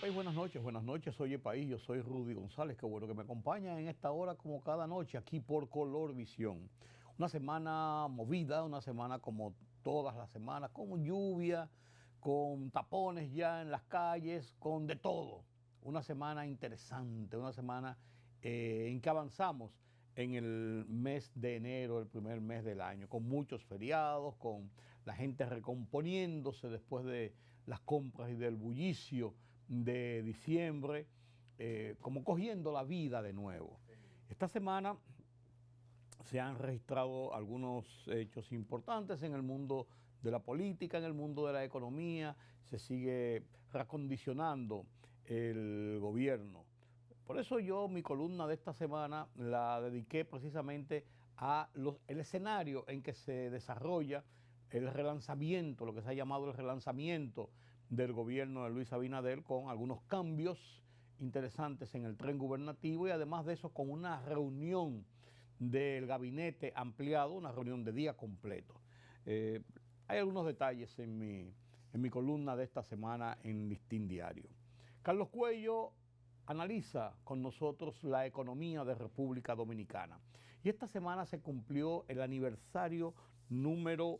País, buenas noches, oye País, yo soy Rudy González, qué bueno que me acompañan en esta hora como cada noche aquí por Color Visión. Una semana movida, una semana como todas las semanas, con lluvia, con tapones ya en las calles, con de todo. Una semana interesante, una semana en que avanzamos en el mes de enero, el primer mes del año, con muchos feriados, con la gente recomponiéndose después de las compras y del bullicio de diciembre, como cogiendo la vida de nuevo. Esta semana se han registrado algunos hechos importantes en el mundo de la política, en el mundo de la economía, se sigue reacondicionando el gobierno. Por eso yo mi columna de esta semana la dediqué precisamente a el escenario en que se desarrolla el relanzamiento, lo que se ha llamado el relanzamiento del gobierno de Luis Abinader, con algunos cambios interesantes en el tren gubernativo y además de eso con una reunión del gabinete ampliado, una reunión de día completo. Hay algunos detalles en mi columna de esta semana en Listín Diario. Carlos Cuello analiza con nosotros la economía de República Dominicana. Y esta semana se cumplió el aniversario número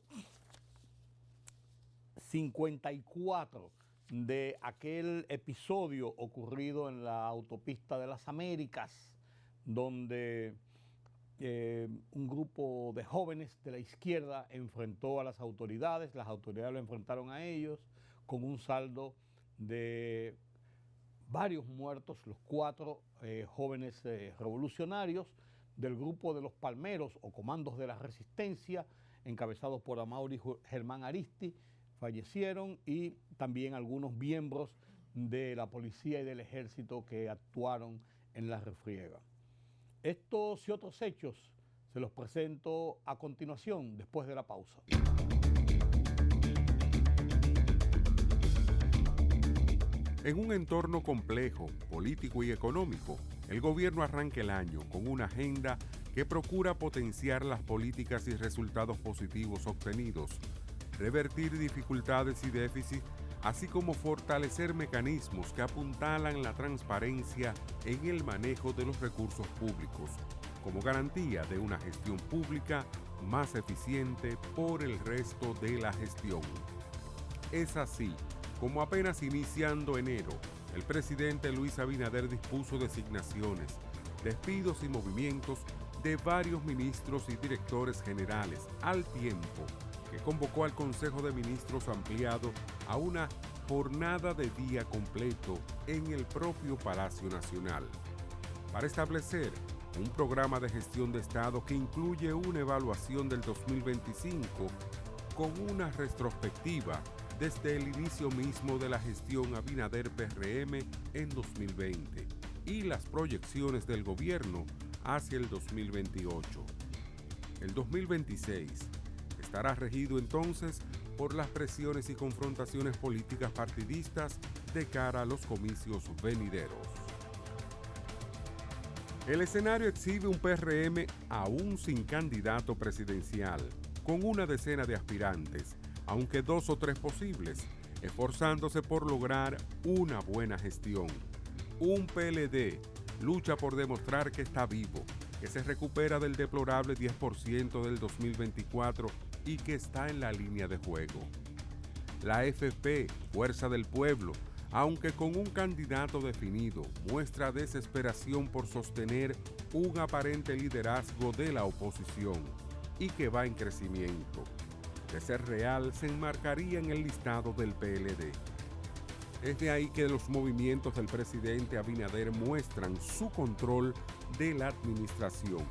54 de aquel episodio ocurrido en la autopista de las Américas, donde un grupo de jóvenes de la izquierda enfrentó a las autoridades lo enfrentaron a ellos, con un saldo de varios muertos, los 4 jóvenes revolucionarios del grupo de los Palmeros o Comandos de la Resistencia, encabezados por Amaury Germán Aristi, fallecieron, y también algunos miembros de la policía y del ejército que actuaron en la refriega. Estos y otros hechos se los presento a continuación, después de la pausa. En un entorno complejo, político y económico, el gobierno arranca el año con una agenda que procura potenciar las políticas y resultados positivos obtenidos, revertir dificultades y déficits, así como fortalecer mecanismos que apuntalan la transparencia en el manejo de los recursos públicos, como garantía de una gestión pública más eficiente por el resto de la gestión. Es así como apenas iniciando enero, el presidente Luis Abinader dispuso designaciones, despidos y movimientos de varios ministros y directores generales, al tiempo que convocó al Consejo de Ministros ampliado a una jornada de día completo en el propio Palacio Nacional, para establecer un programa de gestión de Estado que incluye una evaluación del 2025 con una retrospectiva desde el inicio mismo de la gestión Abinader-PRM en 2020 y las proyecciones del gobierno hacia el 2028. El 2026 estará regido entonces por las presiones y confrontaciones políticas partidistas de cara a los comicios venideros. El escenario exhibe un PRM aún sin candidato presidencial, con una decena de aspirantes, aunque 2 o 3 posibles, esforzándose por lograr una buena gestión. Un PLD lucha por demostrar que está vivo, que se recupera del deplorable 10% del 2024 y que está en la línea de juego. La FP, Fuerza del Pueblo, aunque con un candidato definido, muestra desesperación por sostener un aparente liderazgo de la oposición y que va en crecimiento. De ser real, se enmarcaría en el listado del PLD. Es de ahí que los movimientos del presidente Abinader muestran su control de la administración,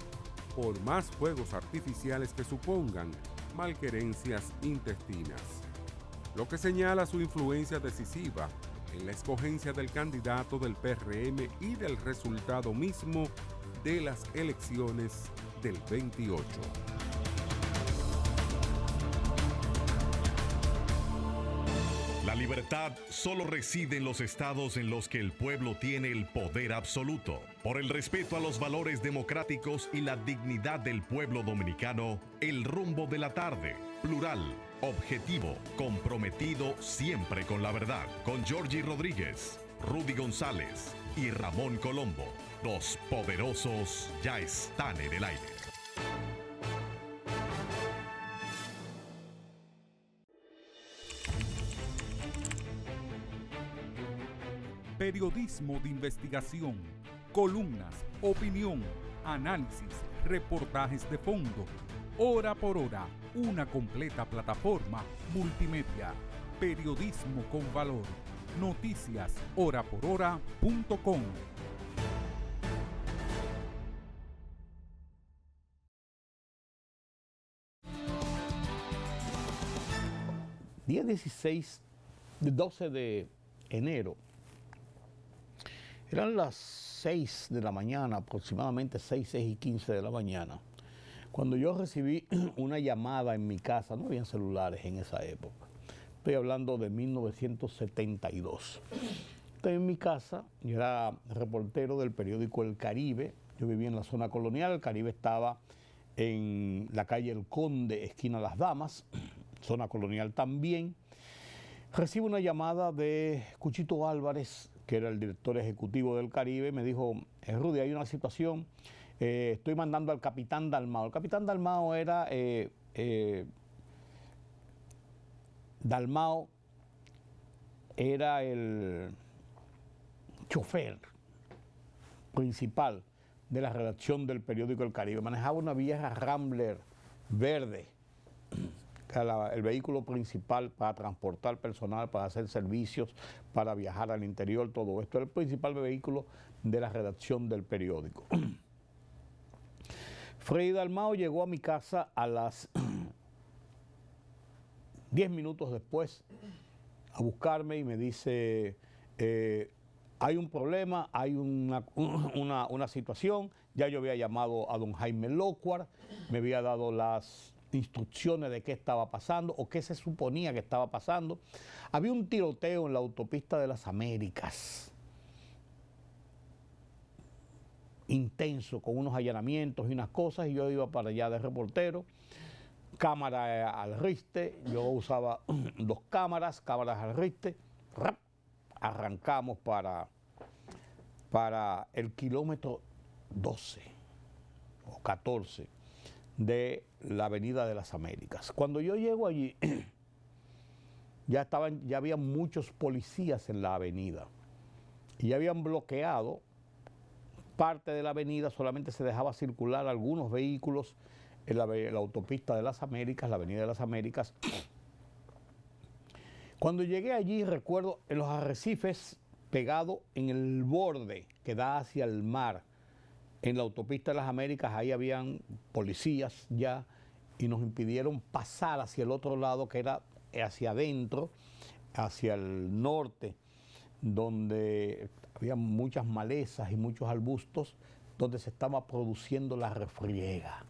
por más fuegos artificiales que supongan malquerencias intestinas, lo que señala su influencia decisiva en la escogencia del candidato del PRM y del resultado mismo de las elecciones del 28. La libertad solo reside en los estados en los que el pueblo tiene el poder absoluto. Por el respeto a los valores democráticos y la dignidad del pueblo dominicano, El Rumbo de la Tarde, plural, objetivo, comprometido siempre con la verdad. Con Georgie Rodríguez, Rudy González y Ramón Colombo. Los poderosos ya están en el aire. Periodismo de investigación, columnas, opinión, análisis, reportajes de fondo. Hora por hora, una completa plataforma multimedia. Periodismo con valor. Noticias horaporhora.com. Día 12 de enero. Eran las 6 de la mañana, aproximadamente 6 y 15 de la mañana, cuando yo recibí una llamada en mi casa. No habían celulares en esa época. Estoy hablando de 1972. Estoy en mi casa, yo era reportero del periódico El Caribe. Yo vivía en la zona colonial. El Caribe estaba en la calle El Conde, esquina Las Damas, zona colonial también. Recibo una llamada de Cuchito Álvarez, que era el director ejecutivo del Caribe. Me dijo: Rudy, hay una situación, estoy mandando al capitán Dalmao. El capitán Dalmao era el chofer principal de la redacción del periódico El Caribe. Manejaba una vieja Rambler verde, que era el vehículo principal para transportar personal, para hacer servicios, para viajar al interior, todo esto. Era el principal vehículo de la redacción del periódico. Freddy Dalmao llegó a mi casa a las 10 minutos después a buscarme y me dice: hay un problema, hay una situación. Ya yo había llamado a don Jaime Locuar, me había dado las instrucciones de qué estaba pasando o qué se suponía que estaba pasando. Había un tiroteo en la autopista de las Américas, intenso, con unos allanamientos y unas cosas, y yo iba para allá de reportero. Cámara al riste, yo usaba 2 cámaras al riste. ¡Rap! Arrancamos para el kilómetro 12 o 14 de la Avenida de las Américas. Cuando yo llego allí, ya había muchos policías en la avenida y ya habían bloqueado parte de la avenida. Solamente se dejaba circular algunos vehículos en la autopista de las Américas, la Avenida de las Américas. Cuando llegué allí, recuerdo en los arrecifes, pegado en el borde que da hacia el mar, en la autopista de las Américas, ahí habían policías ya y nos impidieron pasar hacia el otro lado, que era hacia adentro, hacia el norte, donde había muchas malezas y muchos arbustos, donde se estaba produciendo la refriega.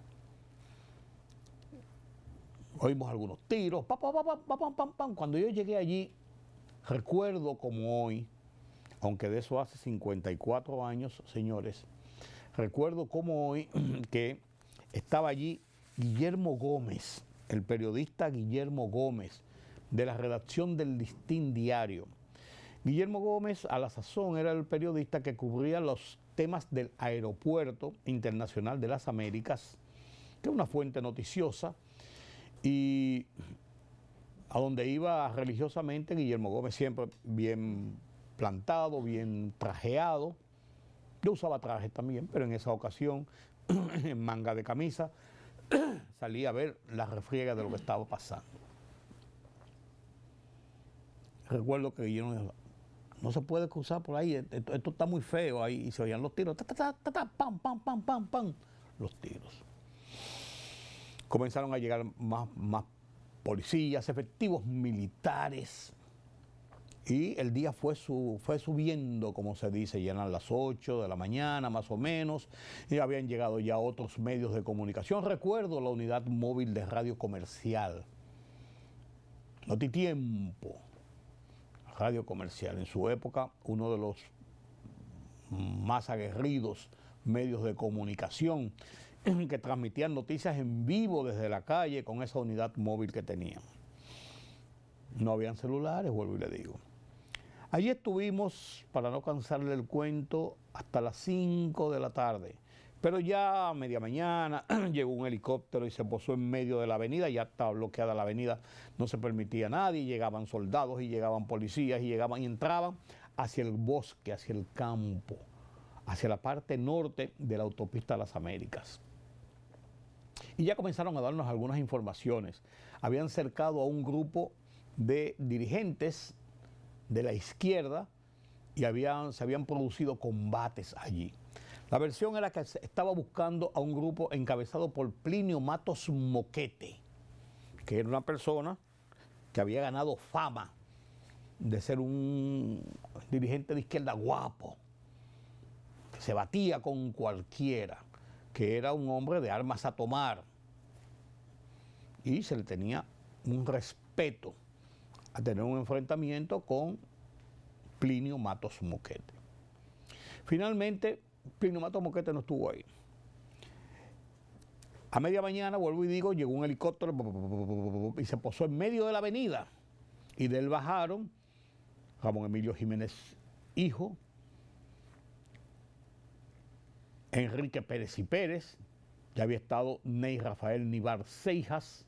Oímos algunos tiros, pam, pam, pam, pam, pam, pam. Cuando yo llegué allí, recuerdo como hoy, aunque de eso hace 54 años, señores, recuerdo como hoy que estaba allí Guillermo Gómez, el periodista Guillermo Gómez, de la redacción del Listín Diario. Guillermo Gómez, a la sazón, era el periodista que cubría los temas del Aeropuerto Internacional de las Américas, que es una fuente noticiosa, y a donde iba religiosamente Guillermo Gómez, siempre bien plantado, bien trajeado. Yo usaba traje también, pero en esa ocasión, en manga de camisa, salí a ver la refriega de lo que estaba pasando. Recuerdo que Guillermo dijo: no se puede cruzar por ahí, esto está muy feo ahí, y se oían los tiros, ta, ta, ta, ta, ta, pam, pam, pam, pam, pam, los tiros. Comenzaron a llegar más policías, efectivos militares, y el día fue subiendo, como se dice, ya eran las 8 de la mañana más o menos, y habían llegado ya otros medios de comunicación. Recuerdo la unidad móvil de radio comercial, Notitiempo, radio comercial, en su época uno de los más aguerridos medios de comunicación, que transmitían noticias en vivo desde la calle con esa unidad móvil que tenían. No habían celulares, vuelvo y le digo. Allí estuvimos, para no cansarle el cuento, hasta las 5 de la tarde. Pero ya a media mañana llegó un helicóptero y se posó en medio de la avenida, ya estaba bloqueada la avenida, no se permitía a nadie, llegaban soldados y llegaban policías y llegaban y entraban hacia el bosque, hacia el campo, hacia la parte norte de la autopista de las Américas. Y ya comenzaron a darnos algunas informaciones. Habían cercado a un grupo de dirigentes de la izquierda y se habían producido combates allí. La versión era que se estaba buscando a un grupo encabezado por Plinio Matos Moquete, que era una persona que había ganado fama de ser un dirigente de izquierda guapo, que se batía con cualquiera, que era un hombre de armas a tomar y se le tenía un respeto a tener un enfrentamiento con Plinio Matos Moquete. Finalmente, Plinio Matos Moquete no estuvo ahí. A media mañana, vuelvo y digo, llegó un helicóptero y se posó en medio de la avenida. Y de él bajaron Ramón Emilio Jiménez hijo, Enrique Pérez y Pérez, ya había estado Ney Rafael Nivar Seijas.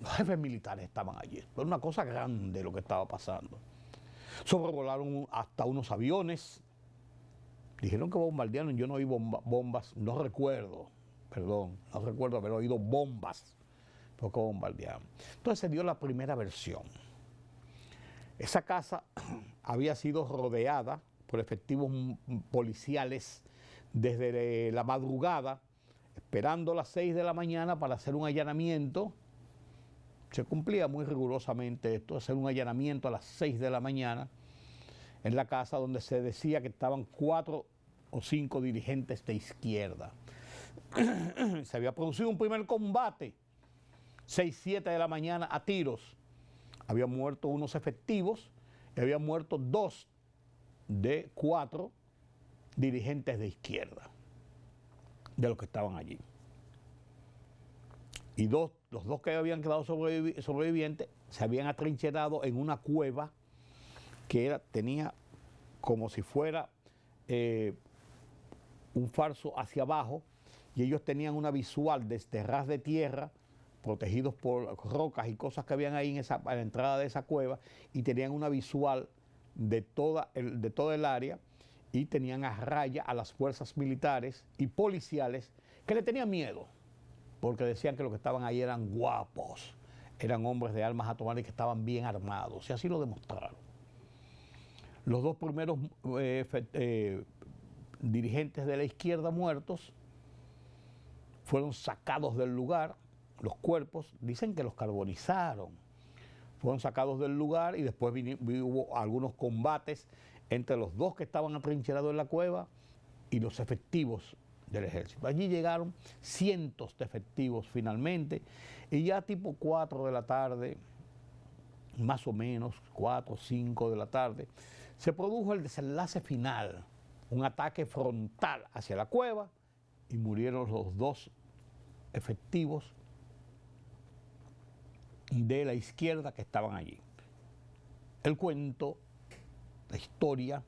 Los jefes militares estaban allí. Era una cosa grande lo que estaba pasando. Sobrevolaron hasta unos aviones. Dijeron que bombardearon, yo no oí bombas, no recuerdo haber oído bombas, porque bombardearon. Entonces se dio la primera versión. Esa casa había sido rodeada por efectivos policiales desde la madrugada, esperando las 6 de la mañana para hacer un allanamiento. Se cumplía muy rigurosamente esto, hacer un allanamiento a las 6 de la mañana en la casa donde se decía que estaban 4 o 5 dirigentes de izquierda. Se había producido un primer combate, 6, 7 de la mañana a tiros. Habían muerto unos efectivos y habían muerto 2 de 4 dirigentes de izquierda, de los que estaban allí. Y los dos que habían quedado sobrevivientes se habían atrincherado en una cueva que tenía como si fuera un falso hacia abajo, y ellos tenían una visual desde ras de tierra, protegidos por rocas y cosas que habían ahí a la entrada de esa cueva, y tenían una visual de todo el área, y tenían a raya a las fuerzas militares y policiales que le tenían miedo, porque decían que los que estaban ahí eran guapos, eran hombres de armas a tomar y que estaban bien armados, y así lo demostraron. Los 2 primeros dirigentes de la izquierda muertos fueron sacados del lugar, los cuerpos, dicen que los carbonizaron, fueron sacados del lugar y después hubo algunos combates entre los 2 que estaban atrincherados en la cueva y los efectivos del ejército. Allí llegaron cientos de efectivos finalmente, y ya tipo 4 de la tarde, más o menos 4 o 5 de la tarde, se produjo el desenlace final, un ataque frontal hacia la cueva, y murieron los 2 efectivos de la izquierda que estaban allí. El cuento, la historia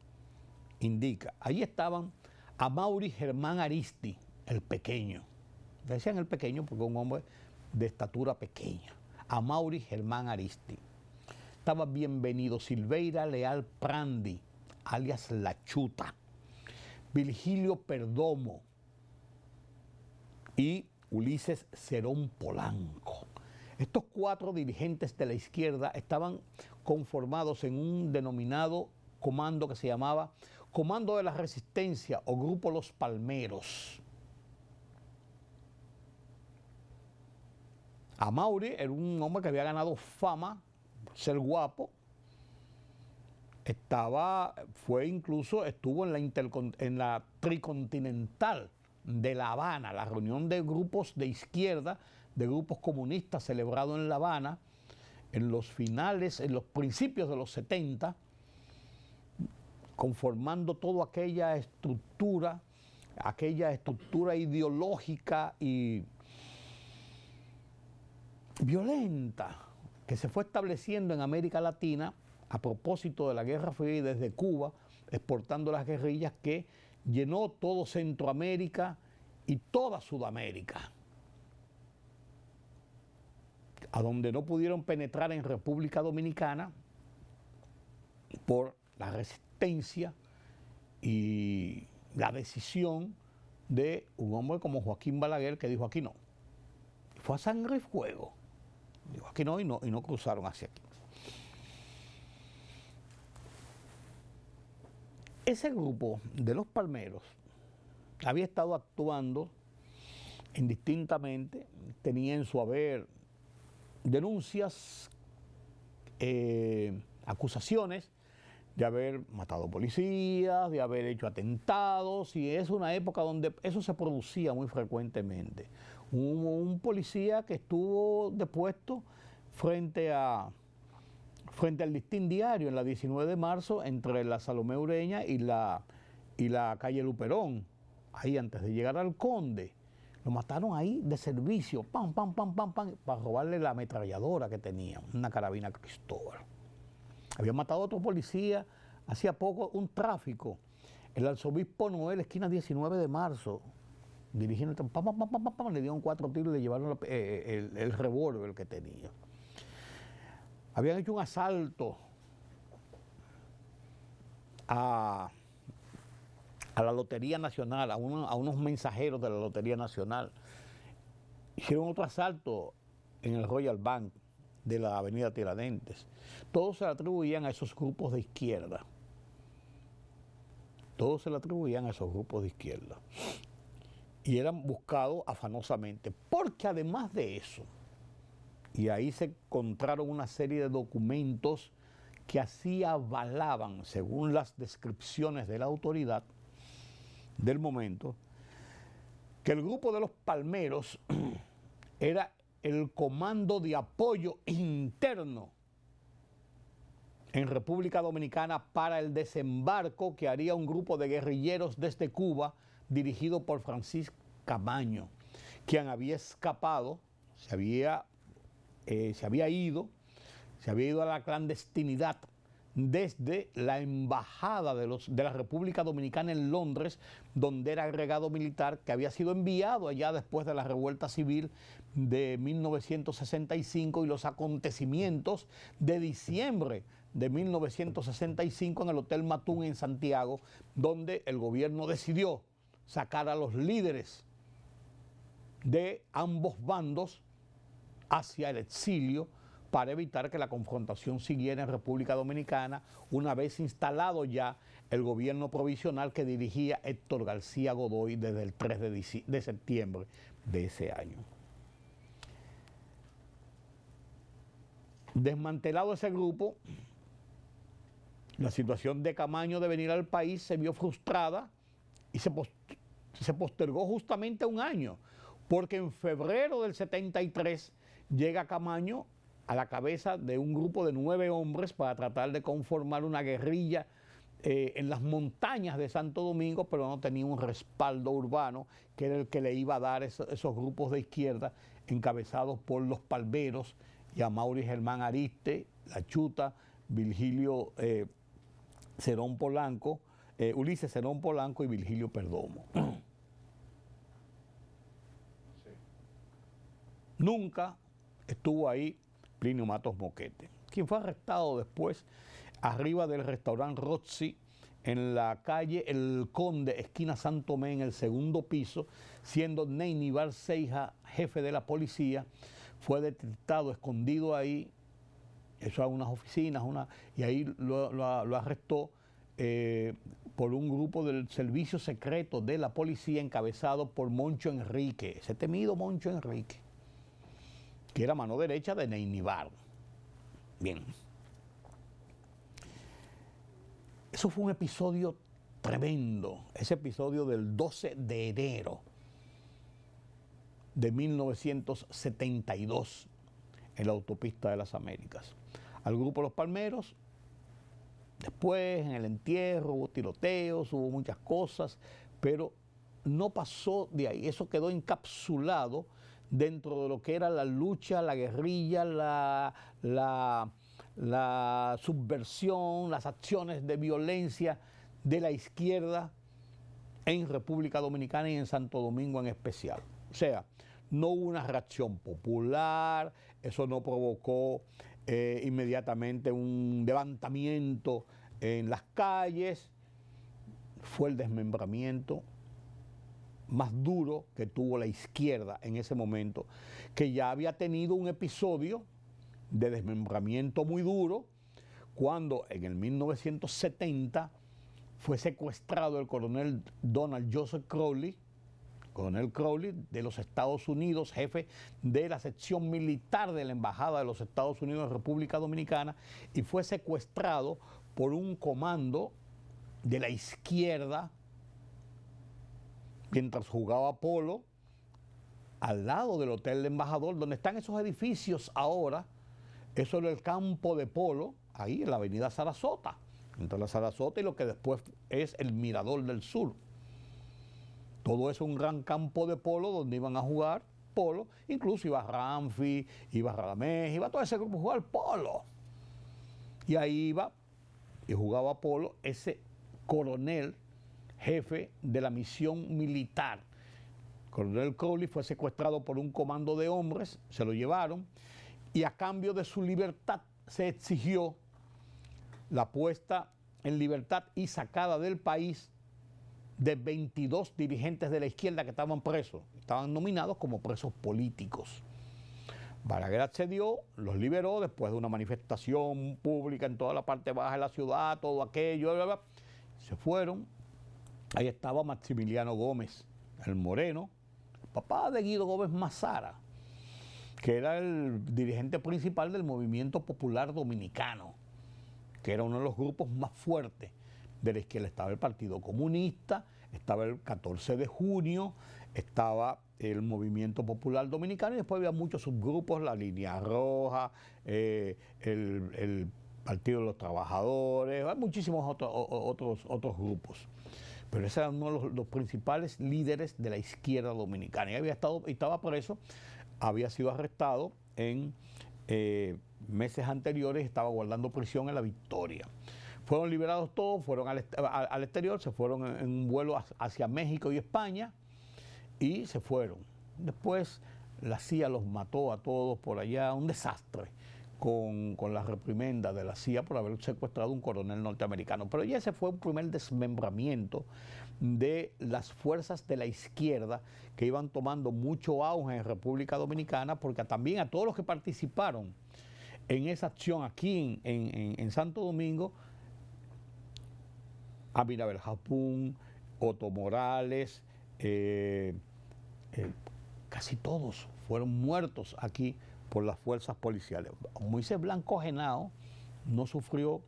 indica, allí estaban Amaury Germán Aristi, el pequeño. Decían el pequeño porque un hombre de estatura pequeña. Amaury Germán Aristi. Estaba Bienvenido Silveira Leal Prandi, alias La Chuta, Virgilio Perdomo y Ulises Cerón Polanco. Estos 4 dirigentes de la izquierda estaban conformados en un denominado comando que se llamaba Comando de la Resistencia o Grupo Los Palmeros. Amaury era un hombre que había ganado fama por ser guapo. Estuvo en la Tricontinental de La Habana, la reunión de grupos de izquierda, de grupos comunistas celebrado en La Habana en los principios de los 70, conformando toda aquella estructura ideológica y violenta que se fue estableciendo en América Latina a propósito de la Guerra Fría desde Cuba, exportando las guerrillas que llenó todo Centroamérica y toda Sudamérica, a donde no pudieron penetrar en República Dominicana por la resistencia y la decisión de un hombre como Joaquín Balaguer, que dijo aquí no. Fue a sangre y fuego. Dijo aquí no y no cruzaron hacia aquí. Ese grupo de los palmeros había estado actuando indistintamente, tenía en su haber denuncias, acusaciones de haber matado policías, de haber hecho atentados, y es una época donde eso se producía muy frecuentemente. Hubo un policía que estuvo depuesto frente al Listín Diario en la 19 de marzo entre la Salomé Ureña y la calle Luperón, ahí antes de llegar al Conde. Lo mataron ahí de servicio, pam, pam, pam, pam, pam, para robarle la ametralladora que tenía, una carabina Cristóbal. Había matado a otro policía hacía poco, un tráfico, el arzobispo Noel, esquina 19 de marzo, dirigiendo, pam, pam, pam, pam, pam, le dieron 4 tiros y le llevaron el revólver que tenía. Habían hecho un asalto a la Lotería Nacional, a unos mensajeros de la Lotería Nacional. Hicieron otro asalto en el Royal Bank de la avenida Tiradentes. Todos se le atribuían a esos grupos de izquierda. Todos se le atribuían a esos grupos de izquierda. Y eran buscados afanosamente. Porque además de eso, y ahí se encontraron una serie de documentos que así avalaban, según las descripciones de la autoridad del momento, que el grupo de los palmeros era el comando de apoyo interno en República Dominicana para el desembarco que haría un grupo de guerrilleros desde Cuba dirigido por Francisco Camaño, quien había escapado, se había ido a la clandestinidad desde la embajada de la República Dominicana en Londres, donde era agregado militar, que había sido enviado allá después de la revuelta civil de 1965 y los acontecimientos de diciembre de 1965 en el Hotel Matún en Santiago, donde el gobierno decidió sacar a los líderes de ambos bandos hacia el exilio para evitar que la confrontación siguiera en República Dominicana, una vez instalado ya el gobierno provisional que dirigía Héctor García Godoy desde el 3 de septiembre de ese año. Desmantelado ese grupo, la situación de Camaño de venir al país se vio frustrada y se postergó justamente un año, porque en febrero del 73 llega Camaño a la cabeza de un grupo de 9 hombres para tratar de conformar una guerrilla en las montañas de Santo Domingo, pero no tenía un respaldo urbano, que era el que le iba a dar esos grupos de izquierda encabezados por los palmeros, y a Mauri Germán Ariste, La Chuta, Virgilio Cerón Polanco, Ulises Cerón Polanco y Virgilio Perdomo. Sí. Nunca estuvo ahí Plinio Matos Moquete, quien fue arrestado después arriba del restaurante Roxy en la calle El Conde, esquina San Tomé, en el segundo piso, siendo Neynibar Ceija, jefe de la policía. Fue detectado, escondido ahí, eso a unas oficinas, y ahí lo arrestó por un grupo del servicio secreto de la policía encabezado por Moncho Enrique, ese temido Moncho Enrique, que era mano derecha de Neynibar. Bien. Eso fue un episodio tremendo, ese episodio del 12 de enero de 1972 en la autopista de las Américas. Al grupo Los Palmeros, después en el entierro hubo tiroteos, hubo muchas cosas, pero no pasó de ahí. Eso quedó encapsulado dentro de lo que era la lucha, la guerrilla, la la subversión, las acciones de violencia de la izquierda en República Dominicana y en Santo Domingo en especial. O sea, no hubo una reacción popular, eso no provocó inmediatamente un levantamiento en las calles, fue el desmembramiento más duro que tuvo la izquierda en ese momento, que ya había tenido un episodio de desmembramiento muy duro cuando en el 1970 fue secuestrado el coronel Donald Joseph Crowley, coronel Crowley de los Estados Unidos, jefe de la sección militar de la Embajada de los Estados Unidos en República Dominicana, y fue secuestrado por un comando de la izquierda mientras jugaba polo al lado del Hotel del Embajador, donde están esos edificios ahora. Eso era el campo de polo, ahí en la avenida Sarasota, entre la Sarasota y lo que después es el Mirador del Sur. Todo eso es un gran campo de polo donde iban a jugar polo, incluso iba Ramfi, iba Radamés, iba todo ese grupo a jugar polo. Y ahí iba y jugaba polo ese coronel jefe de la misión militar. Coronel Crowley fue secuestrado por un comando de hombres, se lo llevaron, y a cambio de su libertad se exigió la puesta en libertad y sacada del país de 22 dirigentes de la izquierda que estaban presos, estaban nominados como presos políticos. Balaguer accedió, los liberó después de una manifestación pública en toda la parte baja de la ciudad, todo aquello, bla, bla, bla. Se fueron. Ahí estaba Maximiliano Gómez, el moreno, papá de Guido Gómez Mazara, que era el dirigente principal del Movimiento Popular Dominicano, que era uno de los grupos más fuertes de la izquierda. Estaba el Partido Comunista, estaba el 14 de junio, estaba el Movimiento Popular Dominicano y después había muchos subgrupos, la Línea Roja, el Partido de los Trabajadores, hay muchísimos otros grupos. Pero ese era uno de los principales líderes de la izquierda dominicana. Y estaba preso, había sido arrestado en meses anteriores, estaba guardando prisión en La Victoria. Fueron liberados todos, fueron al exterior, se fueron en un vuelo hacia México y España y se fueron. Después la CIA los mató a todos por allá, un desastre con la reprimenda de la CIA por haber secuestrado a un coronel norteamericano. Pero ya ese fue un primer desmembramiento de las fuerzas de la izquierda que iban tomando mucho auge en República Dominicana, porque también a todos los que participaron en esa acción aquí en Santo Domingo, Abinabel Japún, Otto Morales, casi todos fueron muertos aquí por las fuerzas policiales. Moisés Blanco Genao no sufrió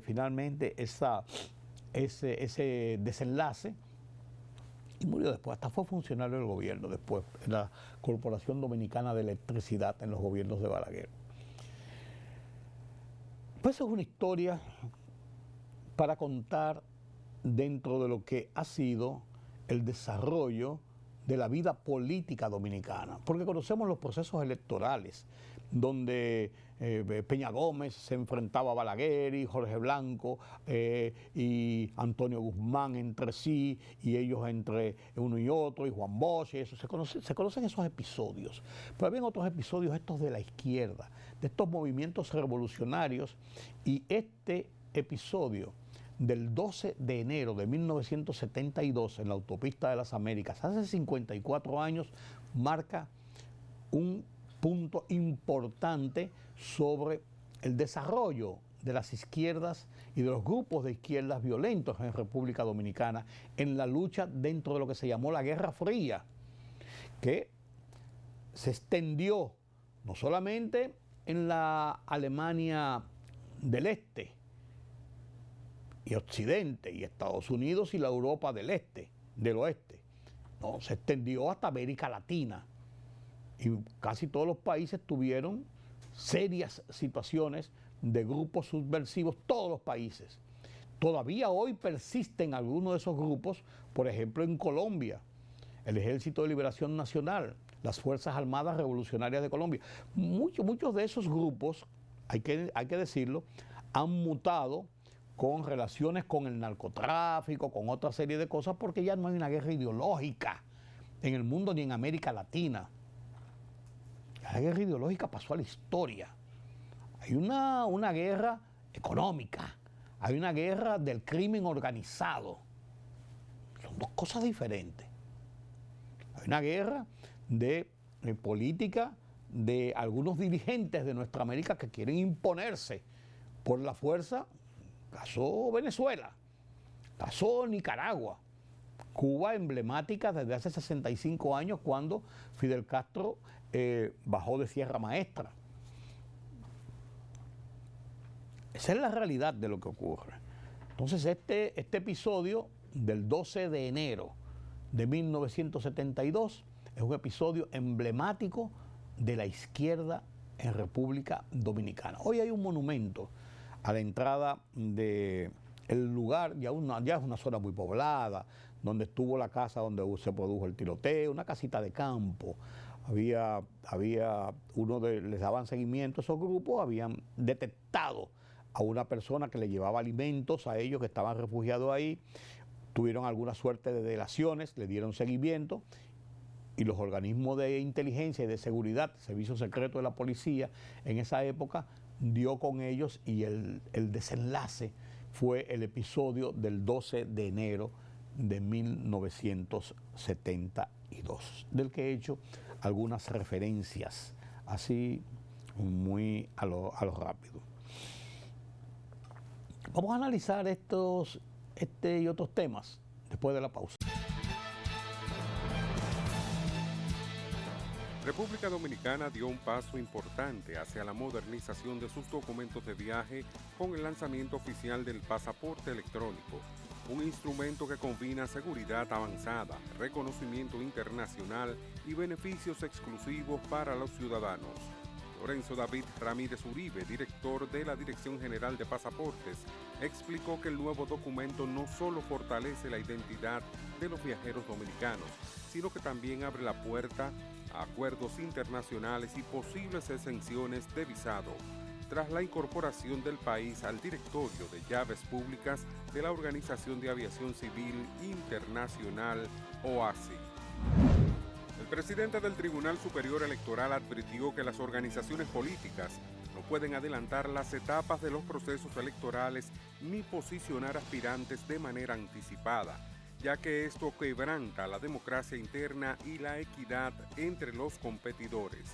finalmente ese desenlace y murió después. Hasta fue funcionario del gobierno después, en la Corporación Dominicana de Electricidad en los gobiernos de Balaguer. Pues es una historia para contar dentro de lo que ha sido el desarrollo de la vida política dominicana, porque conocemos los procesos electorales donde Peña Gómez se enfrentaba a Balaguer y Jorge Blanco y Antonio Guzmán entre sí y ellos entre uno y otro y Juan Bosch y eso, se conocen esos episodios. Pero había otros episodios estos de la izquierda, de estos movimientos revolucionarios, y este episodio del 12 de enero de 1972 en la Autopista de las Américas, hace 54 años, marca un punto importante sobre el desarrollo de las izquierdas y de los grupos de izquierdas violentos en República Dominicana en la lucha dentro de lo que se llamó la Guerra Fría, que se extendió no solamente en la Alemania del Este y Occidente y Estados Unidos y la Europa del Oeste, no, se extendió hasta América Latina. Y casi todos los países tuvieron serias situaciones de grupos subversivos, todos los países. Todavía hoy persisten algunos de esos grupos, por ejemplo en Colombia, el Ejército de Liberación Nacional, las Fuerzas Armadas Revolucionarias de Colombia. Muchos de esos grupos hay que decirlo, han mutado con relaciones con el narcotráfico, con otra serie de cosas, porque ya no hay una guerra ideológica en el mundo ni en América Latina. La guerra ideológica pasó a la historia. Hay una guerra económica, hay una guerra del crimen organizado. Son dos cosas diferentes. Hay una guerra de política de algunos dirigentes de nuestra América que quieren imponerse por la fuerza. Caso Venezuela, caso Nicaragua, Cuba emblemática desde hace 65 años cuando Fidel Castro bajó de Sierra Maestra. Esa es la realidad de lo que ocurre. Entonces este episodio del 12 de enero de 1972 es un episodio emblemático de la izquierda en República Dominicana. Hoy hay un monumento a la entrada del lugar, ya es una zona muy poblada, donde estuvo la casa donde se produjo el tiroteo, una casita de campo. Les daban seguimiento a esos grupos, habían detectado a una persona que le llevaba alimentos a ellos que estaban refugiados ahí, tuvieron alguna suerte de delaciones, le dieron seguimiento y los organismos de inteligencia y de seguridad, servicio secreto de la policía, en esa época dio con ellos y el desenlace fue el episodio del 12 de enero de 1972, del que he hecho algunas referencias, así muy a lo rápido. Vamos a analizar este y otros temas después de la pausa. República Dominicana dio un paso importante hacia la modernización de sus documentos de viaje con el lanzamiento oficial del pasaporte electrónico, un instrumento que combina seguridad avanzada, reconocimiento internacional y beneficios exclusivos para los ciudadanos. Lorenzo David Ramírez Uribe, director de la Dirección General de Pasaportes, explicó que el nuevo documento no solo fortalece la identidad de los viajeros dominicanos, sino que también abre la puerta a acuerdos internacionales y posibles exenciones de visado, tras la incorporación del país al directorio de llaves públicas de la Organización de Aviación Civil Internacional, OACI. El presidente del Tribunal Superior Electoral advirtió que las organizaciones políticas no pueden adelantar las etapas de los procesos electorales ni posicionar aspirantes de manera anticipada, ya que esto quebranta la democracia interna y la equidad entre los competidores.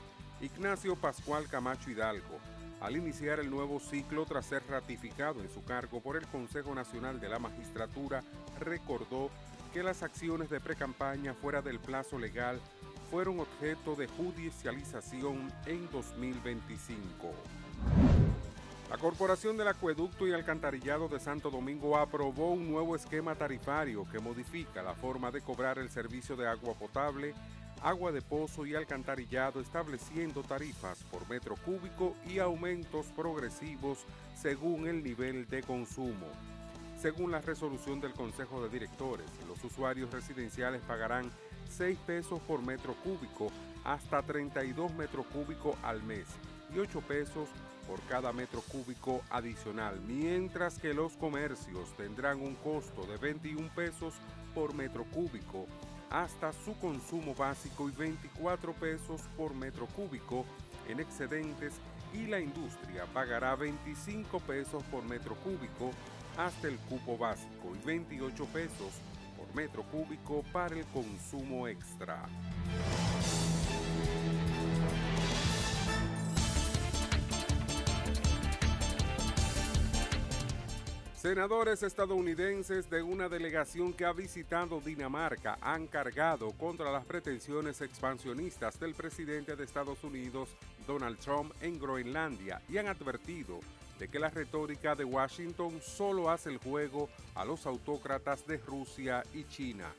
Ignacio Pascual Camacho Hidalgo, al iniciar el nuevo ciclo tras ser ratificado en su cargo por el Consejo Nacional de la Magistratura, recordó que las acciones de precampaña fuera del plazo legal fueron objeto de judicialización en 2025. La Corporación del Acueducto y Alcantarillado de Santo Domingo aprobó un nuevo esquema tarifario que modifica la forma de cobrar el servicio de agua potable, agua de pozo y alcantarillado, estableciendo tarifas por metro cúbico y aumentos progresivos según el nivel de consumo. Según la resolución del Consejo de Directores, los usuarios residenciales pagarán 6 pesos por metro cúbico hasta 32 metros cúbicos al mes y 8 pesos por cada metro cúbico adicional, mientras que los comercios tendrán un costo de 21 pesos por metro cúbico hasta su consumo básico y 24 pesos por metro cúbico en excedentes, y la industria pagará 25 pesos por metro cúbico hasta el cupo básico y 28 pesos por metro cúbico para el consumo extra. Senadores estadounidenses de una delegación que ha visitado Dinamarca han cargado contra las pretensiones expansionistas del presidente de Estados Unidos, Donald Trump, en Groenlandia, y han advertido de que la retórica de Washington solo hace el juego a los autócratas de Rusia y China.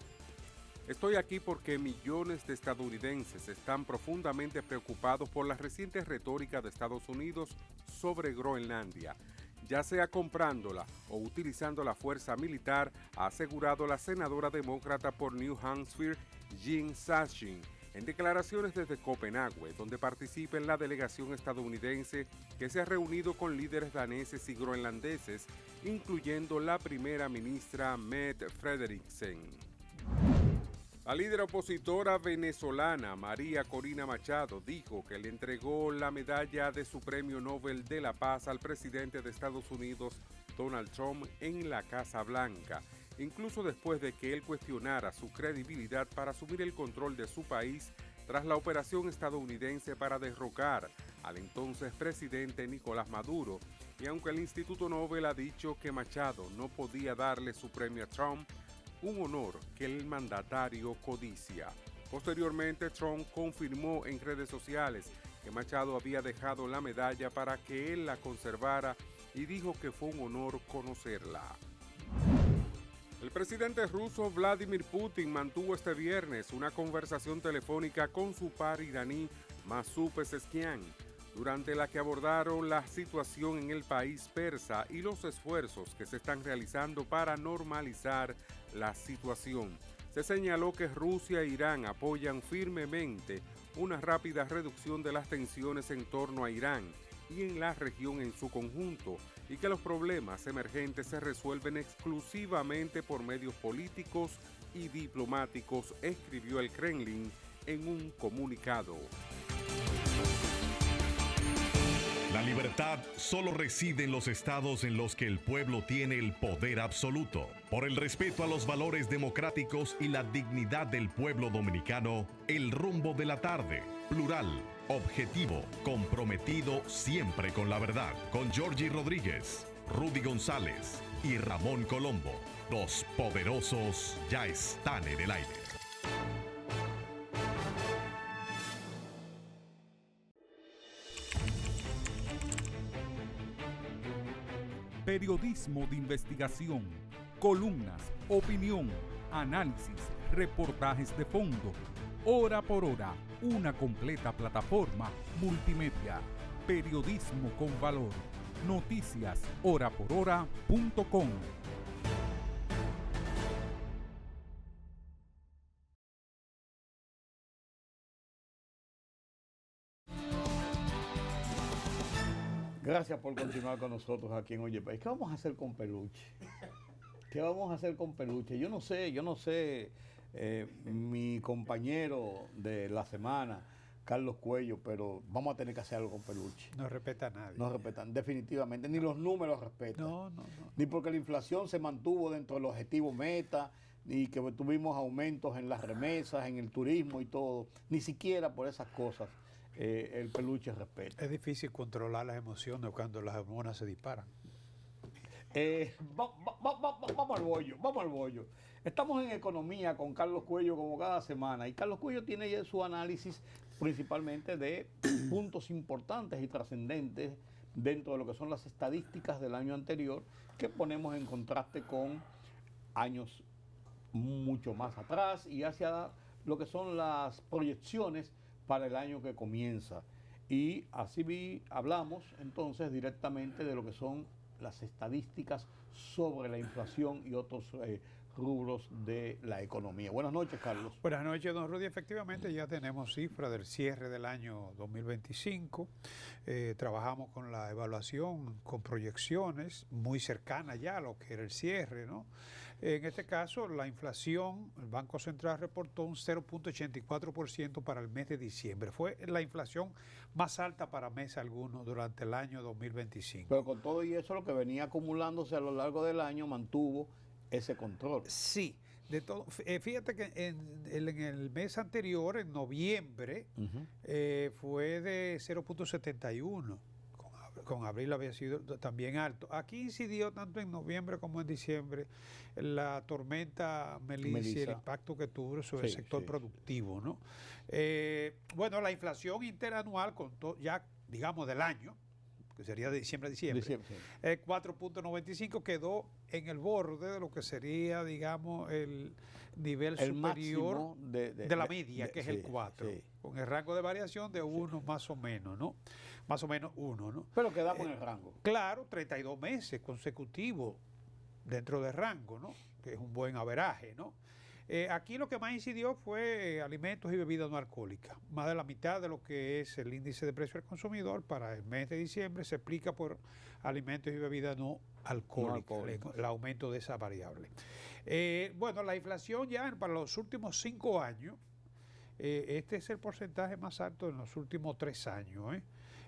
Estoy aquí porque millones de estadounidenses están profundamente preocupados por la reciente retórica de Estados Unidos sobre Groenlandia, ya sea comprándola o utilizando la fuerza militar, ha asegurado la senadora demócrata por New Hampshire, Jean Sachin, En declaraciones desde Copenhague, donde participa en la delegación estadounidense que se ha reunido con líderes daneses y groenlandeses, incluyendo la primera ministra Mette Frederiksen. La líder opositora venezolana María Corina Machado dijo que le entregó la medalla de su Premio Nobel de la Paz al presidente de Estados Unidos, Donald Trump, en la Casa Blanca, incluso después de que él cuestionara su credibilidad para asumir el control de su país tras la operación estadounidense para derrocar al entonces presidente Nicolás Maduro. Y aunque el Instituto Nobel ha dicho que Machado no podía darle su premio a Trump, un honor que el mandatario codicia. Posteriormente, Trump confirmó en redes sociales que Machado había dejado la medalla para que él la conservara y dijo que fue un honor conocerla. El presidente ruso Vladimir Putin mantuvo este viernes una conversación telefónica con su par iraní Masoud Pezeshkian, durante la que abordaron la situación en el país persa y los esfuerzos que se están realizando para normalizar la situación. Se señaló que Rusia e Irán apoyan firmemente una rápida reducción de las tensiones en torno a Irán y en la región en su conjunto, y que los problemas emergentes se resuelven exclusivamente por medios políticos y diplomáticos, escribió el Kremlin en un comunicado. La libertad solo reside en los estados en los que el pueblo tiene el poder absoluto. Por el respeto a los valores democráticos y la dignidad del pueblo dominicano, El Rumbo de la Tarde, plural, objetivo, comprometido siempre con la verdad. Con Georgie Rodríguez, Rudy González y Ramón Colombo. Los poderosos ya están en el aire. Periodismo de investigación, columnas, opinión, análisis, reportajes de fondo, hora por hora, una completa plataforma multimedia. Periodismo con valor. Noticias horaporhora.com. Gracias por continuar con nosotros aquí en Oye País. ¿Qué vamos a hacer con Peluche? ¿Qué vamos a hacer con Peluche? Yo no sé, mi compañero de la semana, Carlos Cuello, pero vamos a tener que hacer algo con Peluche. No respeta a nadie. No respetan, definitivamente, ni los números respetan. No. Ni porque la inflación se mantuvo dentro del objetivo meta, ni que tuvimos aumentos en las remesas, en el turismo y todo. Ni siquiera por esas cosas el Peluche respeta. Es difícil controlar las emociones cuando las hormonas se disparan. Vamos al bollo. Estamos en economía con Carlos Cuello como cada semana, y Carlos Cuello tiene ya su análisis principalmente de puntos importantes y trascendentes dentro de lo que son las estadísticas del año anterior, que ponemos en contraste con años mucho más atrás y hacia lo que son las proyecciones para el año que comienza. Y así hablamos entonces directamente de lo que son las estadísticas sobre la inflación y otros rubros de la economía. Buenas noches, Carlos. Buenas noches, don Rudy. Efectivamente, ya tenemos cifras del cierre del año 2025. Trabajamos con la evaluación, con proyecciones muy cercanas ya a lo que era el cierre, ¿no? En este caso, la inflación, el Banco Central reportó un 0.84% para el mes de diciembre. Fue la inflación más alta para mes alguno durante el año 2025. Pero con todo y eso, lo que venía acumulándose a lo largo del año mantuvo ese control. Sí, de todo. Fíjate que en el mes anterior, en noviembre, fue de 0.71. Con abril había sido también alto. Aquí incidió tanto en noviembre como en diciembre la tormenta Melissa y el impacto que tuvo sobre el sector productivo, ¿no? Bueno, la inflación interanual, ya digamos del año, que sería de diciembre a diciembre, 4.95, quedó en el borde de lo que sería, digamos, el nivel superior de la media, que es el 4, con el rango de variación de 1 más o menos, ¿no? Más o menos 1, ¿no? Pero quedamos en el rango. Claro, 32 meses consecutivos dentro del rango, ¿no? Que es un buen averaje, ¿no? Aquí lo que más incidió fue alimentos y bebidas no alcohólicas. Más de la mitad de lo que es el índice de precio al consumidor para el mes de diciembre se explica por alimentos y bebidas no alcohólicas, el aumento de esa variable. Bueno, la inflación ya para los últimos 5 años, este es el porcentaje más alto en los últimos 3 años.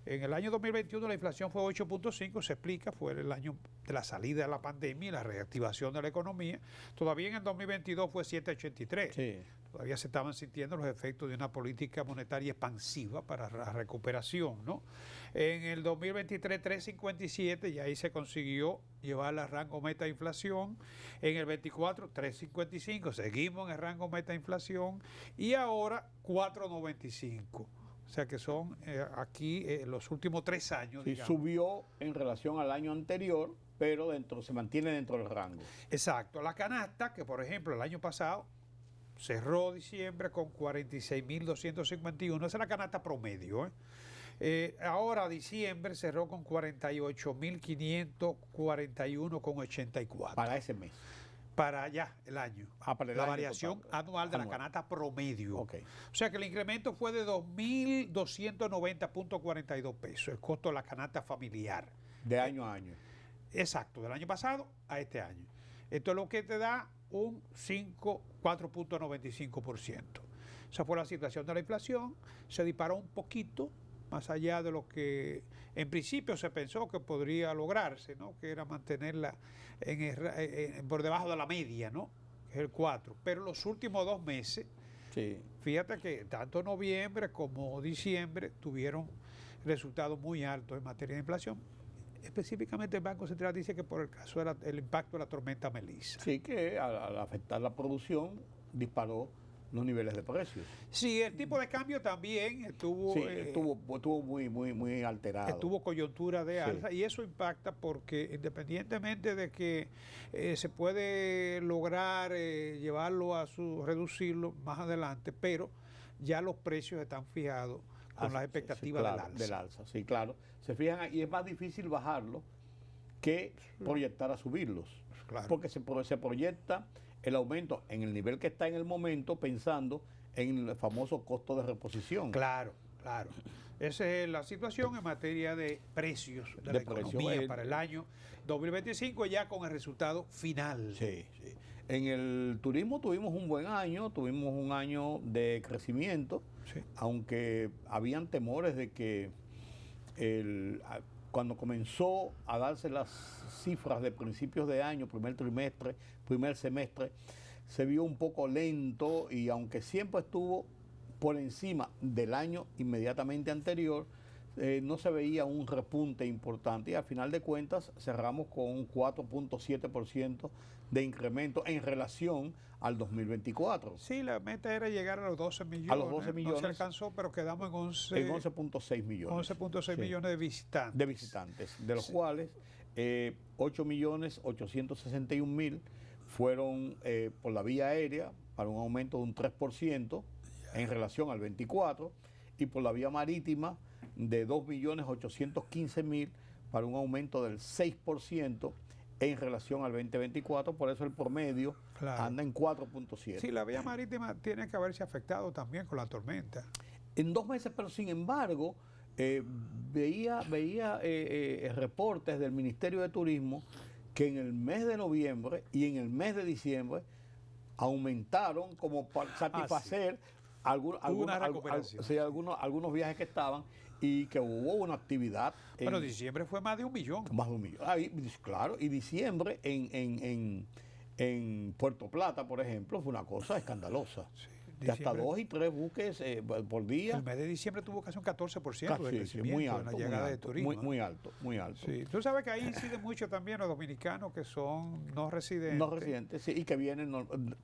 En el año 2021 la inflación fue 8.5, se explica, fue el año de la salida de la pandemia y la reactivación de la economía. Todavía en el 2022 fue 7.83. Sí. Todavía se estaban sintiendo los efectos de una política monetaria expansiva para la recuperación, ¿no? En el 2023 3.57 y ahí se consiguió llevar al rango meta inflación. En el 24 3.55, seguimos en el rango meta inflación y ahora 4.95. O sea que son aquí los últimos 3 años. Sí, digamos. Subió en relación al año anterior, pero se mantiene dentro del rango. Exacto. La canasta, que por ejemplo el año pasado cerró diciembre con 46.251, esa es la canasta promedio. Ahora diciembre cerró con 48.541,84. Para ese mes. Para ya el año. Para la variación anual de la canasta promedio. Okay. O sea que el incremento fue de 2.290.42 pesos, el costo de la canasta familiar. De año a año. Exacto, del año pasado a este año. Esto es lo que te da un 4.95%. Esa fue la situación de la inflación. Se disparó un poquito más allá de lo que en principio se pensó que podría lograrse, ¿no? Que era mantenerla por debajo de la media, ¿no? Que es el 4. Pero los últimos 2 meses, sí. Fíjate que tanto noviembre como diciembre tuvieron resultados muy altos en materia de inflación. Específicamente el Banco Central dice que por el caso del impacto de la tormenta Melissa. Sí, que al afectar la producción disparó los niveles de precios. Sí, el tipo de cambio también estuvo... Sí, estuvo muy alterado. Estuvo coyuntura de alza, sí. Y eso impacta porque independientemente de que se puede lograr llevarlo reducirlo más adelante, pero ya los precios están fijados con las expectativas, sí, claro, del alza. Sí, claro. Se fijan, y es más difícil bajarlo que proyectar a subirlos. Claro. Porque se proyecta el aumento en el nivel que está en el momento, pensando en el famoso costo de reposición. Claro, claro. Esa es la situación en materia de precios de la economía para el año 2025, ya con el resultado final. Sí, sí. En el turismo tuvimos un buen año, tuvimos un año de crecimiento, sí. Aunque habían temores de que cuando comenzó a darse las cifras de principios de año, primer trimestre, primer semestre, se vio un poco lento y aunque siempre estuvo por encima del año inmediatamente anterior, no se veía un repunte importante y al final de cuentas cerramos con un 4.7% de incremento en relación al 2024. Sí, la meta era llegar a los 12 millones. A los 12 millones. No se alcanzó, pero quedamos en 11.6 millones. 11.6 millones de visitantes. De visitantes, de los cuales 8.861.000 fueron por la vía aérea para un aumento de un 3% en relación al 24 y por la vía marítima de 2.815.000 para un aumento del 6% en relación al 2024, por eso el promedio anda en 4.7. Sí, la vía marítima tiene que haberse afectado también con la tormenta. En 2 meses, pero sin embargo, veía reportes del Ministerio de Turismo que en el mes de noviembre y en el mes de diciembre aumentaron como para satisfacer algunos viajes que estaban y que hubo una actividad. Pero diciembre fue más de 1 millón. Más de 1 millón. Claro, y diciembre en Puerto Plata, por ejemplo, fue una cosa escandalosa. Sí. De hasta 2 y 3 buques por día. El mes de diciembre tuvo casi un 14% de crecimiento muy alto, en la llegada de turismo. Muy alto, muy alto. Sí. Tú sabes que ahí inciden mucho también los dominicanos que son no residentes. No residentes, sí, y que vienen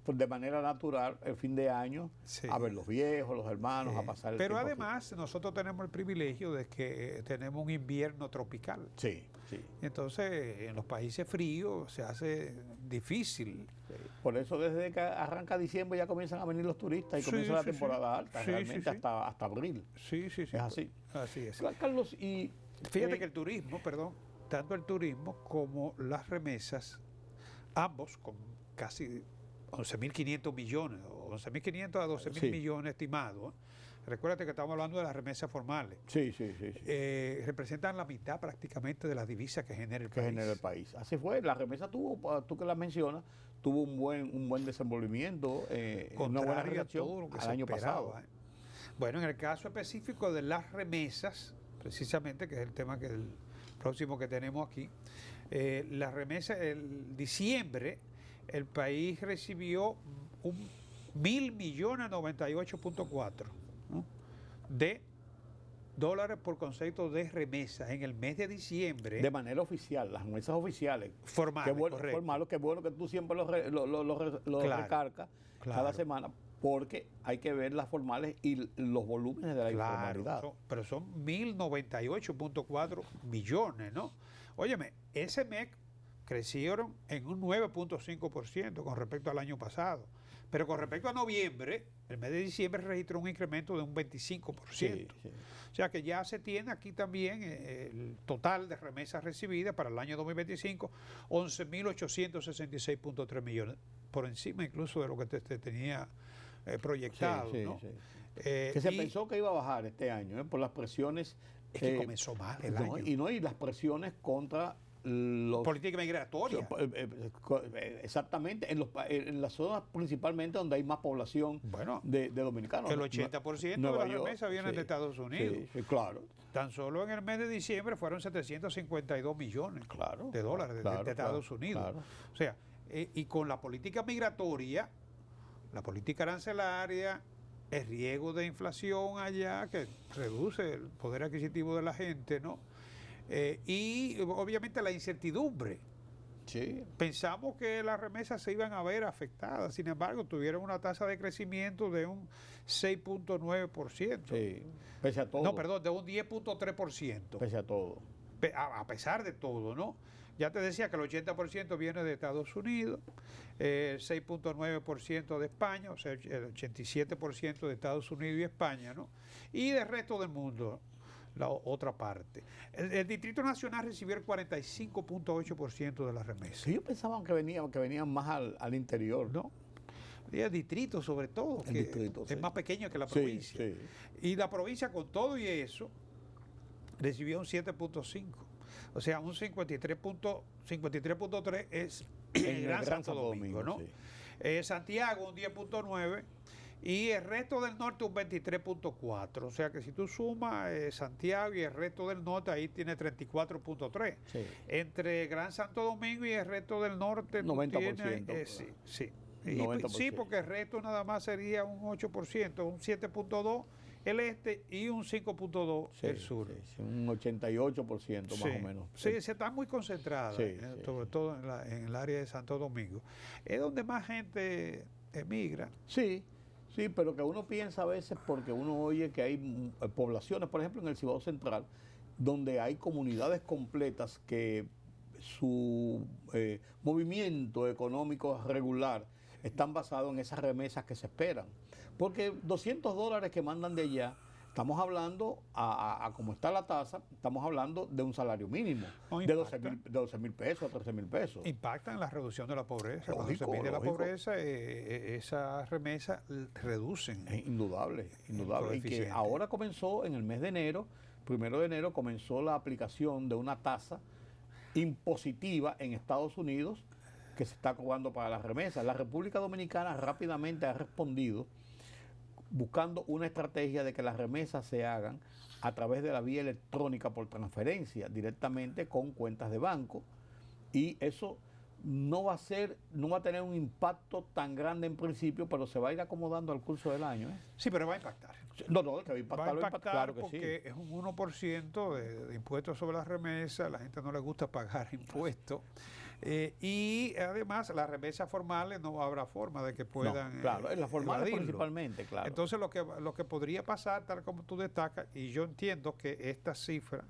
de manera natural el fin de año a ver los viejos, los hermanos, a pasar el tiempo. Pero además, nosotros tenemos el privilegio de que tenemos un invierno tropical. Sí, sí. Entonces, en los países fríos se hace difícil. Sí. Por eso desde que arranca diciembre ya comienzan a venir los turistas y comienza la temporada alta, realmente hasta abril. Sí. Es así. Así es. Carlos, y fíjate que el turismo, tanto el turismo como las remesas, ambos con casi 11.500 millones, 11.500 a 12.000 Sí. millones estimados. Recuérdate que estamos hablando de las remesas formales. Sí. Representan la mitad prácticamente de las divisas que genera el Que país. genera el país. Así fue, la remesa tuvo, tú que la mencionas, tuvo un buen desenvolvimiento, una buena Contrario a reacción todo lo que al se año esperaba, pasado. Bueno, en el caso específico de las remesas, precisamente, que es el tema que el próximo que tenemos aquí, las remesas, el diciembre, el país recibió 1.000.098.4, ¿no?, de dólares por concepto de remesas en el mes de diciembre. De manera oficial, las remesas oficiales. Formales, Qué bueno, correcto. formales, qué bueno que tú siempre lo Claro, recargas claro. cada semana, porque hay que ver las formales y los volúmenes de la informalidad. Pero son 1.098.4 millones, ¿no? Óyeme, ese mes crecieron en un 9.5% con respecto al año pasado. Pero con respecto a noviembre, el mes de diciembre registró un incremento de un 25%. Sí. O sea que ya se tiene aquí también el total de remesas recibidas para el año 2025, 11.866.3 millones, por encima incluso de lo que te tenía proyectado, ¿no? Sí. Que se y pensó que iba a bajar este año, por las presiones. es que comenzó mal el año. Y las presiones contra los... Política migratoria. Exactamente, en las zonas principalmente donde hay más población Bueno, de dominicanos. el 80% de Nueva las York, remesas vienen de Estados Unidos. Sí, claro. Tan solo en el mes de diciembre fueron 752 millones Claro, de dólares de Estados Unidos. claro. O sea, y con la política migratoria, la política arancelaria, el riesgo de inflación allá que reduce el poder adquisitivo de la gente, ¿no? Y obviamente la incertidumbre. Sí. Pensamos que las remesas se iban a ver afectadas, sin embargo, tuvieron una tasa de crecimiento de un 6.9%. Sí, pese a todo. No, perdón, de un 10.3%. Pese a todo. A pesar de todo, ¿no? Ya te decía que el 80% viene de Estados Unidos, el 6.9% de España, o sea, el 87% de Estados Unidos y España, ¿no? Y del resto del mundo, la otra parte. El Distrito Nacional recibió el 45.8% de las remesas. Sí, yo pensaba que venían más al interior. ¿No? Y el distrito sobre todo, El que distrito, es sí. más pequeño que la Sí, provincia. sí. Y la provincia con todo y eso recibió un 7.5. O sea, un 53.3 es En el Gran Santo Domingo, ¿no? sí. Santiago un 10.9 y el resto del norte un 23.4. O sea que si tú sumas Santiago y el resto del norte, ahí tiene 34.3. Sí. Entre Gran Santo Domingo y el resto del norte, tú 90%, tienes, sí, sí. Y, 90%. sí, porque el resto nada más sería un 8%, un 7.2 el este y un 5.2 Sí, el sur. sí, un 88% más Sí, o menos. Sí, se está muy concentrada, Sí, sí, sobre todo en el área de Santo Domingo. Es donde más gente emigra. Sí, pero que uno piensa a veces porque uno oye que hay poblaciones, por ejemplo en el Cibao Central, donde hay comunidades completas que su movimiento económico regular están basados en esas remesas que se esperan. Porque $200 que mandan de allá, estamos hablando, a como está la tasa, estamos hablando de un salario mínimo, No, de 12 mil pesos a 13 mil pesos. Impacta en la reducción de la pobreza. Cuando Lógico, se mide la lógico. pobreza, esas remesas reducen. Es indudable. Y que coeficiente. ahora comenzó en el mes de enero, 1 de enero, comenzó la aplicación de una tasa impositiva en Estados Unidos que se está cobrando para las remesas. La República Dominicana rápidamente ha respondido buscando una estrategia de que las remesas se hagan a través de la vía electrónica por transferencia, directamente con cuentas de banco, y eso no va a tener un impacto tan grande en principio, pero se va a ir acomodando al curso del año. Sí, pero va a impactar. No, que va a Va impactar, a lo impactar claro que porque sí. es un 1% de impuestos sobre las remesas, la gente no le gusta pagar impuestos. Y además las remesas formales no habrá forma de que puedan No, claro, en las formales evadirlo. principalmente, claro. Entonces lo que podría pasar, tal como tú destacas, y yo entiendo que estas cifras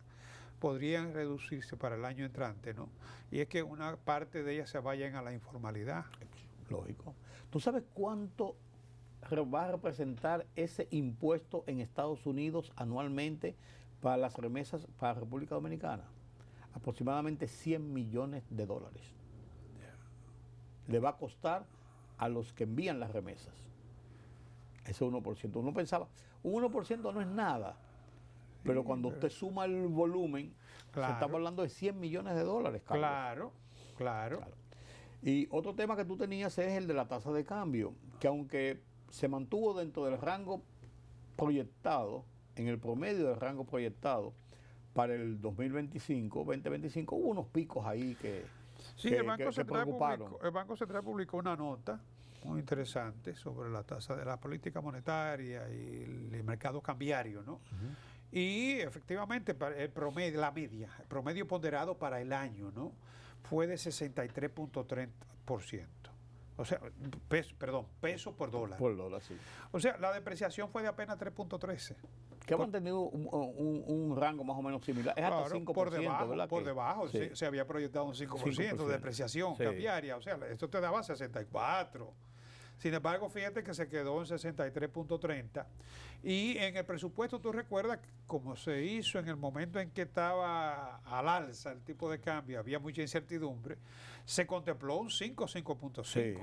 podrían reducirse para el año entrante, ¿no? Y es que una parte de ellas se vayan a la informalidad. Lógico. ¿Tú sabes cuánto va a representar ese impuesto en Estados Unidos anualmente para las remesas para la República Dominicana? Aproximadamente $100 millones. Le va a costar a los que envían las remesas. Ese 1%. Uno pensaba, un 1% no es nada, pero cuando usted suma el volumen, Claro. se está hablando de 100 millones de dólares, Carlos. Claro. Y otro tema que tú tenías es el de la tasa de cambio, que aunque se mantuvo dentro del rango proyectado, en el promedio del rango proyectado para el 2025, hubo unos picos ahí que, Sí, que, el Banco que Central preocuparon. publicó una nota muy interesante sobre la tasa de la política monetaria y el mercado cambiario, ¿no? Y efectivamente el promedio ponderado para el año, ¿no? Fue de 63.30%. O sea, peso por dólar. Por dólar, sí. O sea, la depreciación fue de apenas 3.13. Que ha mantenido un rango más o menos similar. Es hasta 5%, por debajo, ¿verdad? por Que- debajo sí. se había proyectado un 5% de depreciación Sí. cambiaria. O sea, esto te daba 64. Sin embargo, fíjate que se quedó en 63.30. Y en el presupuesto, tú recuerdas, como se hizo en el momento en que estaba al alza el tipo de cambio, había mucha incertidumbre, se contempló un 5.5. Sí.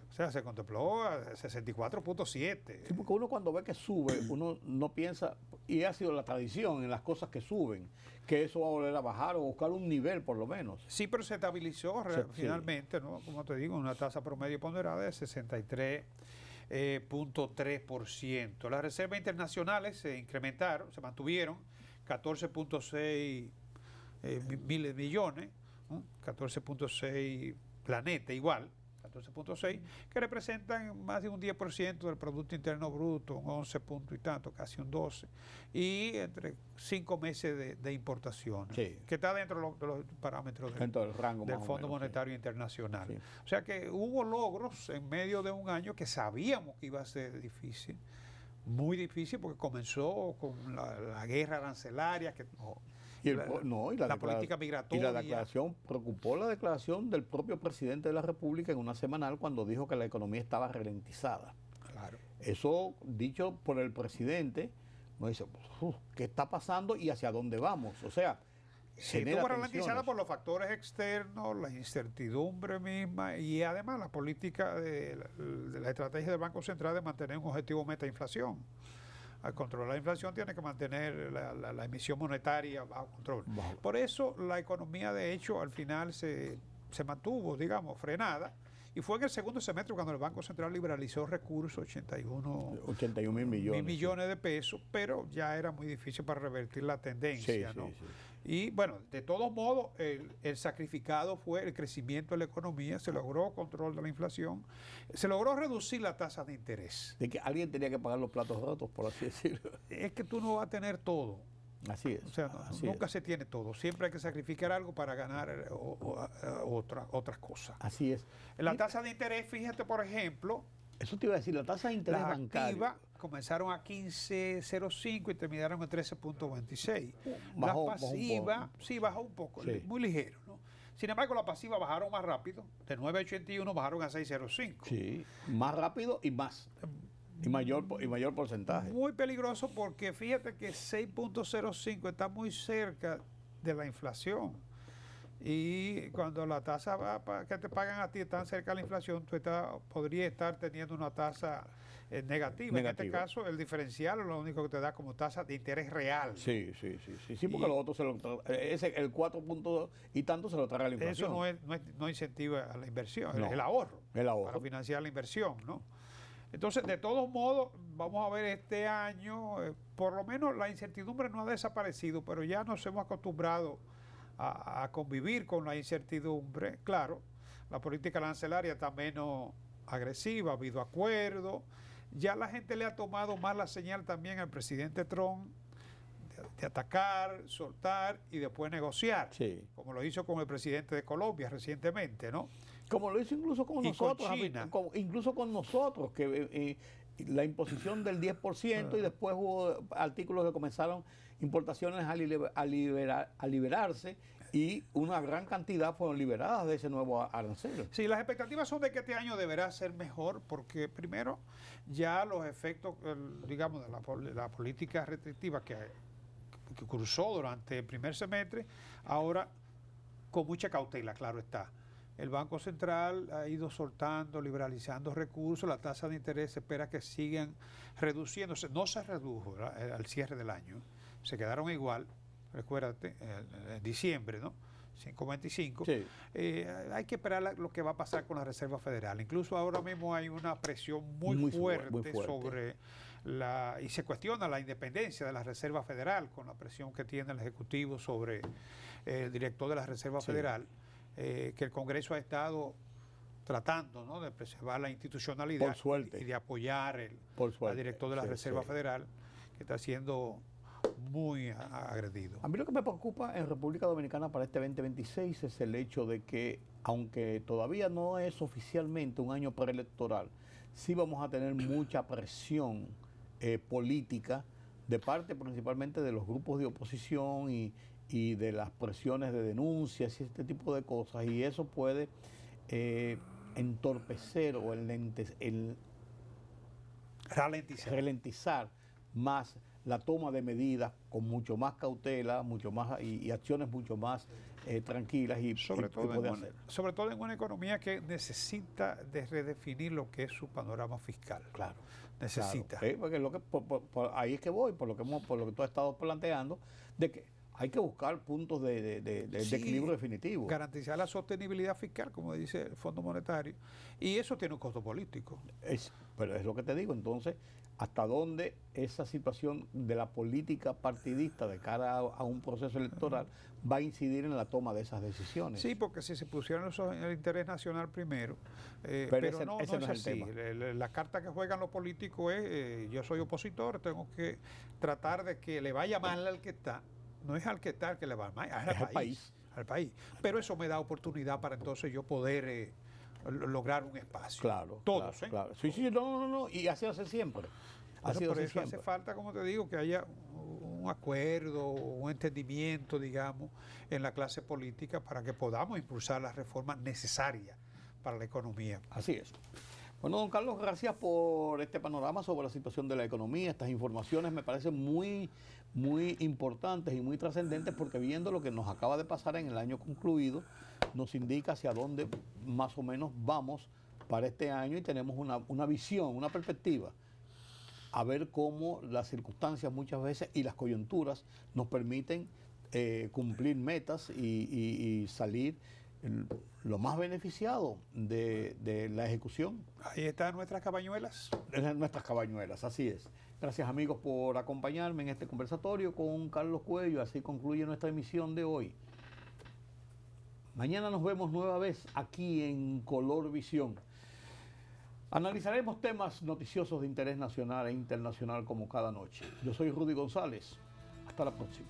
O sea, se contempló a 64.7. Sí, porque uno cuando ve que sube, uno no piensa, y ha sido la tradición en las cosas que suben, que eso va a volver a bajar o buscar un nivel por lo menos. Sí, pero se estabilizó Sí. finalmente, ¿no? Como te digo, una tasa promedio ponderada de 63.3%. Las reservas internacionales se incrementaron, se mantuvieron 14.6 miles de millones, ¿no? 14.6 planeta igual, 14.6, que representan más de un 10% del Producto Interno Bruto, un 11 punto y tanto, casi un 12, y entre 5 meses de importación, Sí. que está dentro de los parámetros Dentro del rango del más o Fondo menos, sí. Monetario Internacional. Sí. O sea que hubo logros en medio de un año que sabíamos que iba a ser difícil, muy difícil, porque comenzó con la guerra arancelaria, que Y, la política migratoria. Y la declaración, preocupó la declaración del propio presidente de la República en una semanal cuando dijo que la economía estaba ralentizada. Claro. Eso dicho por el presidente, uno dice, ¿qué está pasando y hacia dónde vamos? O sea, Sí, genera estuvo ralentizada tensiones. por los factores externos, la incertidumbre misma y además la política de la estrategia del Banco Central de mantener un objetivo meta inflación. Al controlar la inflación tiene que mantener la emisión monetaria bajo control. Por eso la economía de hecho al final se mantuvo, digamos, frenada. Y fue en el segundo semestre cuando el Banco Central liberalizó recursos, 81 mil millones. millones de pesos, pero ya era muy difícil para revertir la tendencia, ¿no? Sí. Y bueno, de todos modos, el sacrificado fue el crecimiento de la economía, se logró control de la inflación, se logró reducir la tasa de interés. De que alguien tenía que pagar los platos rotos, por así decirlo. Es que tú no vas a tener todo, Así es. o sea, así nunca es. se tiene todo, siempre hay que sacrificar algo para ganar otras cosas. Así es. En la tasa de interés, fíjate, por ejemplo, Eso te iba a decir, la tasa de interés las bancario. activas comenzaron a 15.05 y terminaron en 13.26. Bajó Las un pasivas, poco. sí, bajó un poco, Sí. muy ligero, ¿no? Sin embargo, las pasivas bajaron más rápido, de 9.81 bajaron a 6.05. Sí, más rápido y más. Y mayor porcentaje. Muy peligroso porque fíjate que 6.05 está muy cerca de la inflación. Y cuando la tasa que te pagan a ti están cerca de la inflación, tú podrías estar teniendo una tasa negativa. En este Negativa. caso, el diferencial es lo único que te da como tasa de interés real. Sí, porque los otros el 4 puntos y tanto se lo traga la inflación. Eso no incentiva a la inversión, No. el ahorro. El ahorro. Para financiar la inversión, ¿no? Entonces, de todos modos, vamos a ver este año, por lo menos la incertidumbre no ha desaparecido, pero ya nos hemos acostumbrado a convivir con la incertidumbre. Claro, la política arancelaria está menos agresiva, ha habido acuerdos. Ya la gente le ha tomado más la señal también al presidente Trump de atacar, soltar y después negociar, Sí. como lo hizo con el presidente de Colombia recientemente, ¿no? Como lo hizo incluso con Y con nosotros, China. incluso con nosotros, que la imposición del 10% y después hubo artículos que comenzaron importaciones a liberarse y una gran cantidad fueron liberadas de ese nuevo arancel. Sí, las expectativas son de que este año deberá ser mejor porque primero ya los efectos, digamos, de la política restrictiva que cursó durante el primer semestre, ahora con mucha cautela, claro está. el Banco Central ha ido soltando, liberalizando recursos, la tasa de interés se espera que sigan reduciéndose. No se redujo al cierre del año, se quedaron igual, recuérdate, en diciembre, ¿no? 5.25. Sí. Hay que esperar lo que va a pasar con la Reserva Federal. Incluso ahora mismo hay una presión muy fuerte sobre y se cuestiona la independencia de la Reserva Federal con la presión que tiene el Ejecutivo sobre el director de la Reserva Federal, que el Congreso ha estado tratando, ¿no?, de preservar la institucionalidad y de apoyar al director de la Reserva Federal, que está siendo muy agredido. A mí lo que me preocupa en República Dominicana para este 2026 es el hecho de que, aunque todavía no es oficialmente un año preelectoral, sí vamos a tener mucha presión política de parte principalmente de los grupos de oposición y de las presiones de denuncias y este tipo de cosas, y eso puede entorpecer o ralentizar más la toma de medidas con mucho más cautela, mucho más y acciones mucho más tranquilas y sobre todo en una economía que necesita de redefinir lo que es su panorama fiscal. Claro. Necesita. Claro, porque ahí es que voy, por lo que tú has estado planteando, de que hay que buscar puntos de equilibrio definitivo. Garantizar la sostenibilidad fiscal, como dice el Fondo Monetario, y eso tiene un costo político. Pero es lo que te digo, entonces, ¿hasta dónde esa situación de la política partidista de cara a un proceso electoral va a incidir en la toma de esas decisiones? Sí, porque si se pusieran en el interés nacional primero, pero ese no es así. La carta que juegan los políticos es, yo soy opositor, tengo que tratar de que le vaya mal al que está. No es al que está el que le va mal, es al país. Pero eso me da oportunidad para entonces yo poder lograr un espacio. Claro. Todos, claro. Sí, no. Y así hace siempre. Por eso hace falta, como te digo, que haya un acuerdo, un entendimiento, digamos, en la clase política para que podamos impulsar las reformas necesarias para la economía. Así es. Bueno, don Carlos, gracias por este panorama sobre la situación de la economía. Estas informaciones me parecen muy importantes y muy trascendentes porque viendo lo que nos acaba de pasar en el año concluido, nos indica hacia dónde más o menos vamos para este año y tenemos una visión, una perspectiva. A ver cómo las circunstancias muchas veces y las coyunturas nos permiten cumplir metas y salir lo más beneficiado de la ejecución. Ahí están nuestras cabañuelas. Nuestras cabañuelas, así es. Gracias, amigos, por acompañarme en este conversatorio con Carlos Cuello. Así concluye nuestra emisión de hoy. Mañana nos vemos nueva vez aquí en Color Visión. Analizaremos temas noticiosos de interés nacional e internacional como cada noche. Yo soy Rudy González. Hasta la próxima.